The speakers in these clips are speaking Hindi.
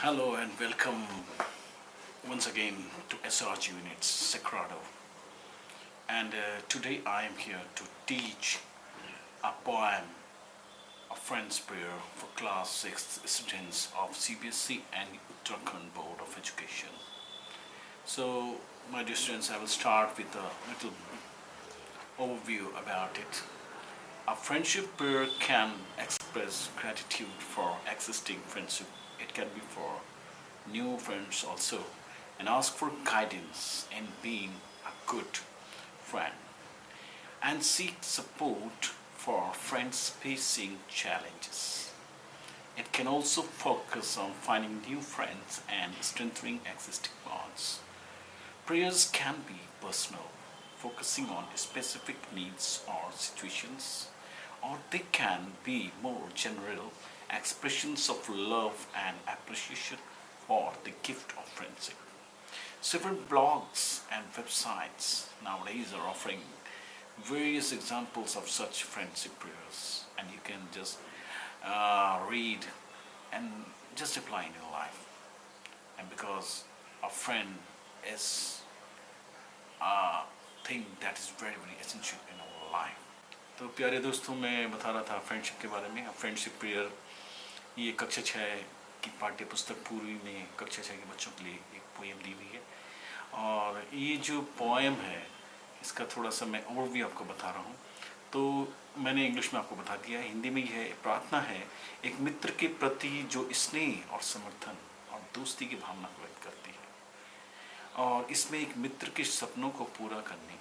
Hello and welcome once again to SRG Units Sacrado. And today I am here to teach a poem, a Friend's Prayer for Class 6 students of CBSE and Uttarakhand Board of Education. So, my dear students, I will start with a little overview about it. A friendship prayer can express gratitude for existing friendship. It can be for new friends also, and ask for guidance in being a good friend, and seek support for friends facing challenges. It can also focus on finding new friends and strengthening existing bonds. Prayers can be personal, focusing on specific needs or situations, or they can be more general expressions of love and appreciation for the gift of friendship. Several blogs and websites nowadays are offering various examples of such friendship prayers, and you can just read and just apply in your life. And because a friend is a thing that is very very essential in our life. तो प्यारे दोस्तों, मैं बता रहा था फ्रेंडशिप के बारे में. फ्रेंडशिप प्रेयर ये कक्षा 6 की पाठ्य पुस्तक पूर्वी में कक्षा 6 के बच्चों के लिए एक पोएम दी हुई है. और ये जो पोएम है इसका थोड़ा सा मैं ओवरव्यू आपको बता रहा हूँ. तो मैंने इंग्लिश में आपको बता दिया. हिंदी में यह प्रार्थना है एक मित्र के प्रति जो स्नेह और समर्थन और दोस्ती की भावना को व्यक्त करती है. और इसमें एक मित्र के सपनों को पूरा करने,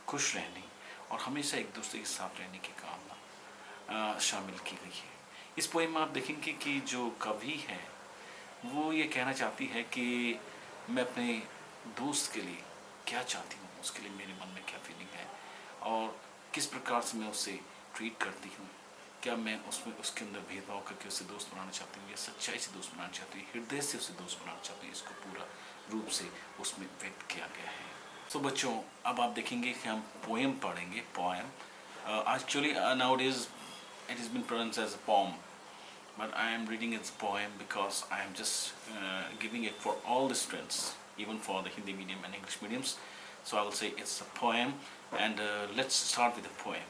खुश रहने और हमेशा एक दूसरे के साथ रहने की कामना शामिल की गई है. इस पोएम में आप देखेंगे कि जो कवि है वो ये कहना चाहती है कि मैं अपने दोस्त के लिए क्या चाहती हूँ, उसके लिए मेरे मन में क्या फीलिंग है और किस प्रकार से मैं उसे ट्रीट करती हूँ. क्या मैं उसमें उसके अंदर भेदभाव करके उसे दोस्त बनाना चाहती हूँ या सच्चाई से दोस्त बनाना चाहती हूँ, हृदय से उसे दोस्त बनाना चाहती हूँ. इसको पूरा रूप से उसमें व्यक्त किया गया है. तो बच्चों, अब आप देखेंगे कि हम पोएम पढ़ेंगे. Poem actually nowadays it has been pronounced as a poem, but I am reading its poem because I am just giving it for all the students, even for the Hindi medium and English mediums. So I will say it's a poem, and let's start with the poem.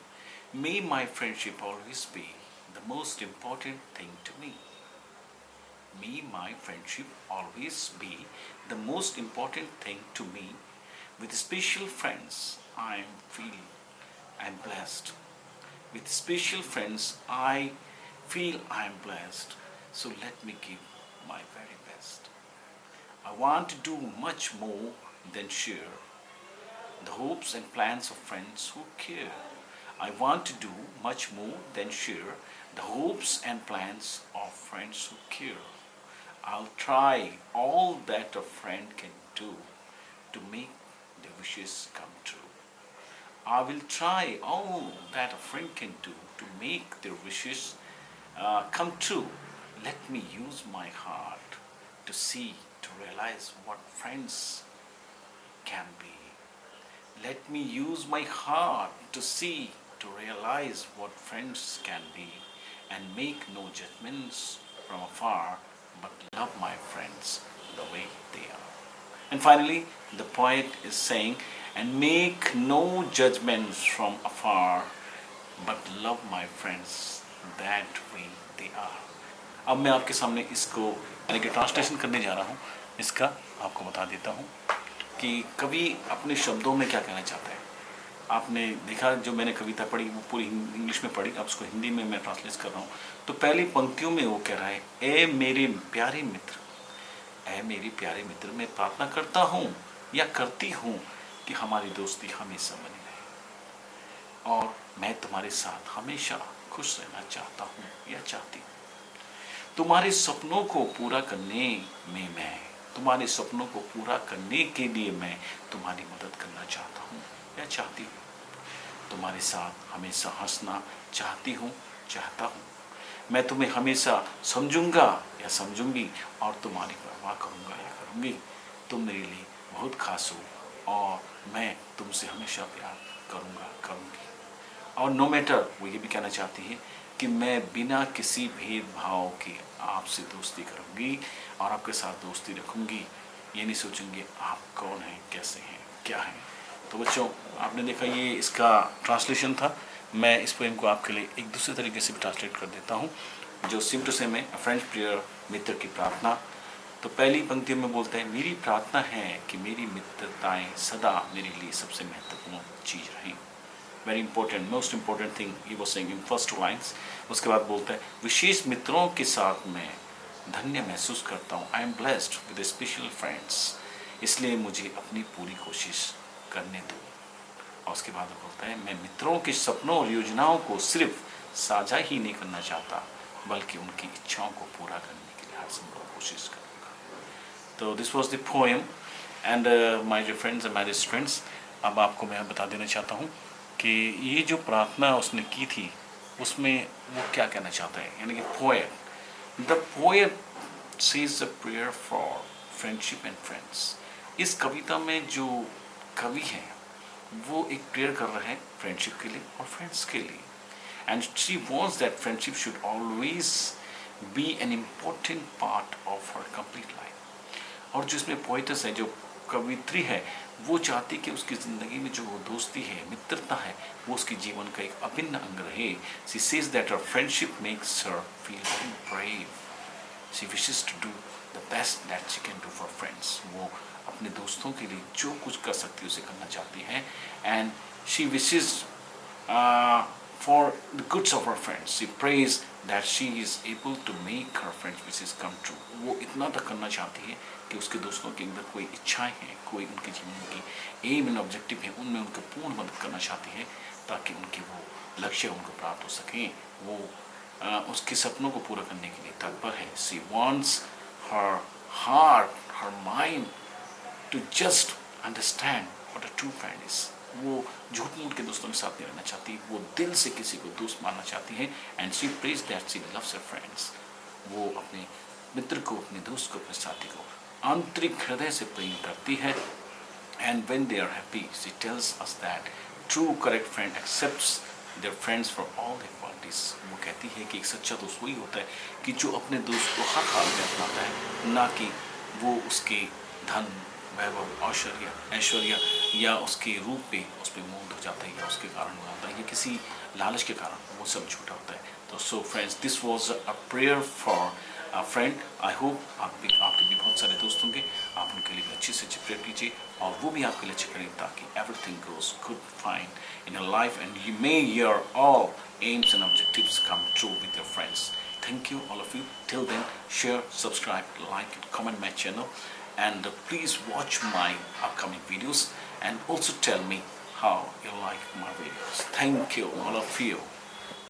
May my friendship always be the most important thing to me. May my friendship always be the most important thing to me. With special friends, I feel I'm blessed. With special friends, I feel I'm blessed. So let me give my very best. I want to do much more than share the hopes and plans of friends who care. I want to do much more than share the hopes and plans of friends who care. I'll try all that a friend can do to make the wishes come true. I will try all that a friend can do to make their wishes come true. Let me use my heart to see, to realize what friends can be. Let me use my heart to see, to realize what friends can be, and make no judgments from afar, but love my friends the way they are. And finally, the poet is saying, and make no judgments from afar, but love my friends that way they are. अब मैं आपके सामने इसको यानी कि ट्रांसलेशन करने जा रहा हूँ. इसका आपको बता देता हूँ कि कवि अपने शब्दों में क्या कहना चाहता है. आपने देखा जो मैंने कविता पढ़ी वो पूरी इंग्लिश में पढ़ी, अब उसको हिंदी में मैं ट्रांसलेट कर रहा हूँ. तो पहली पंक्तियों में वो कह रहा है, ए मेरे प्यारे मित्र, ऐ मेरी प्यारे मित्र, मैं प्रार्थना करता हूँ या करती हूँ कि हमारी दोस्ती हमेशा बनी रहे और मैं तुम्हारे साथ हमेशा खुश रहना चाहता हूँ या चाहती हूँ. तुम्हारे सपनों को पूरा करने में मैं, तुम्हारे सपनों को पूरा करने के लिए मैं तुम्हारी मदद करना चाहता हूँ या चाहती हूँ. तुम्हारे साथ हमेशा हंसना चाहती हूँ, चाहता हूँ. मैं तुम्हें हमेशा समझूंगा या समझूंगी और तुम्हारी परवाह करूंगा या करूंगी. तुम मेरे लिए बहुत खास हो और मैं तुमसे हमेशा प्यार करूंगा, करूंगी. और नो मैटर, वो ये भी कहना चाहती है कि मैं बिना किसी भेदभाव के आपसे दोस्ती करूँगी और आपके साथ दोस्ती रखूँगी। ये नहीं सोचूंगी आप कौन हैं, कैसे हैं, क्या हैं। तो बच्चों, आपने देखा ये इसका ट्रांसलेशन था। मैं इस पोएम को आपके लिए एक दूसरे तरीके से भी ट्रांसलेट कर देता हूँ, जो सेम टू सेम है। फ्रेंड्स प्रेयर, मित्र की प्रार्थना। तो पहली पंक्ति में बोलते हैं, मेरी प्रार्थना है कि मेरी मित्रताएं सदा मेरे लिए सबसे महत्वपूर्ण चीज़ रहें। Very important, most important thing he was saying in first lines. उसके बाद बोलते हैं, विशेष मित्रों के साथ मैं धन्य महसूस करता हूँ। I am blessed with special friends. इसलिए मुझे अपनी पूरी कोशिश करने दो। और उसके बाद बोलता है, मैं मित्रों के सपनों और योजनाओं को सिर्फ साझा ही नहीं करना चाहता, बल्कि उनकी इच्छाओं को पूरा करने के लिए हर संभव कोशिश करूँगा। तो this was the poem and my dear friends and my dear students, अब आपको मैं बता देना चाहता हूँ कि ये जो प्रार्थना उसने की थी उसमें वो क्या कहना चाहता है। यानी कि the poet says the prayer for friendship and friends. इस कविता में जो कवि है वो एक प्रेयर कर रहे हैं फ्रेंडशिप के लिए और फ्रेंड्स के लिए। And she wants that friendship should always be an important part of her complete life. और जो इसमें पोइटस है, जो कवित्री है, वो चाहती कि उसकी ज़िंदगी में जो दोस्ती है, मित्रता है, वो उसके जीवन का एक अभिन्न अंग रहे। She says that her friendship makes her feel very brave. She wishes to do the best that she can do for friends. वो अपने दोस्तों के लिए जो कुछ कर सकती है उसे करना चाहती है। And she wishes for the goods of her friends. She praise that she is able to make her friends wishes come true. वो इतना तक करना चाहती है कि उसके दोस्तों के अंदर कोई इच्छाएं हैं, कोई उनके जीवन की एम एंड ऑब्जेक्टिव है, उनमें उनको पूर्ण मदद करना चाहती है ताकि उनके वो लक्ष्य उनको प्राप्त हो सकें। वो उसके सपनों को पूरा करने के लिए तत्पर है। She wants her heart, her mind to just understand what a true friend is. वो झूठ मूठ के दोस्तों के साथ नहीं रहना चाहती, वो दिल से किसी को दोस्त मानना चाहती है। And she praise that she loves her friends. वो अपने मित्र को, अपने दोस्त को, अपने साथी को आंतरिक हृदय से प्रेम करती है। And when they are happy she tells us that true correct friend accepts their friends for all their qualities. वो कहती है कि एक सच्चा दोस्त वही होता है कि जो अपने दोस्त को हर हाल में अपनाता है, ना कि वो उसके धन, वैभव, ऐश्वर्य या उसके रूप पे उस पर मोहित हो जाता है या उसके कारण हो जाता है या किसी लालच के कारण, वो सब झूठा होता है। तो so friends, this was a prayer for a friend. I hope आपके भी बहुत सारे दोस्त होंगे, आप उनके लिए भी अच्छे से अच्छे प्रेयर कीजिए और वो भी आपके लिए अच्छे करें ताकि everything goes good fine in your life and you may your all aims and objectives come true with your friends. Thank you all of you. Till then, share, subscribe, like and comment my channel, and please watch my upcoming videos and also tell me how you like my videos. Thank you all of you.